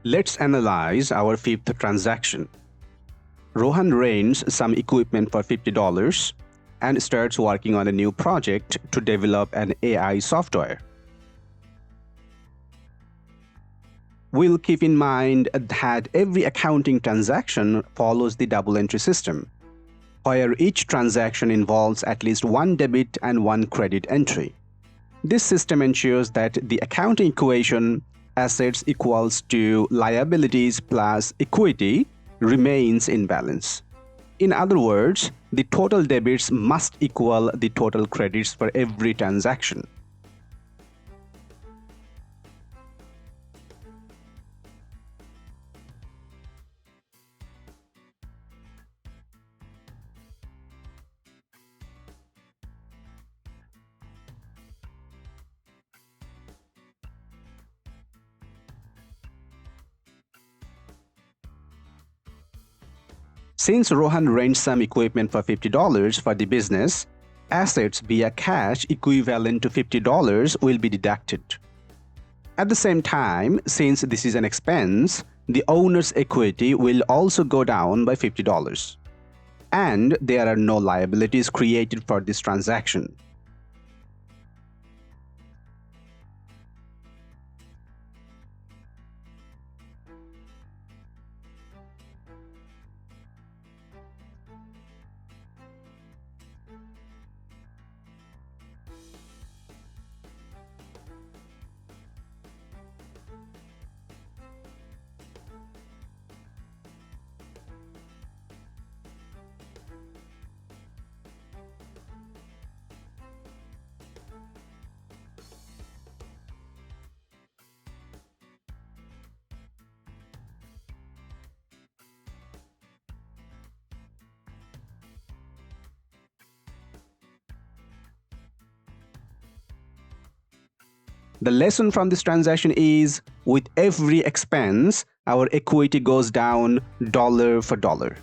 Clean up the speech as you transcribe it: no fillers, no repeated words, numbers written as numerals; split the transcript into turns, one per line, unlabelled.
Let's analyze our fifth transaction. Rohan rents some equipment for $50 and starts working on a new project to develop an AI software. We'll keep in mind that every accounting transaction follows the double entry system, where each transaction involves at least one debit and one credit entry. This system ensures that the accounting equation assets equals to liabilities plus equity remains in balance. In other words, the total debits must equal the total credits for every transaction. Since Rohan rents some equipment for $50 for the business, assets via cash equivalent to $50 will be deducted. At the same time, since this is an expense, the owner's equity will also go down by $50. And there are no liabilities created for this transaction. The lesson from this transaction is, with every expense, our equity goes down dollar for dollar.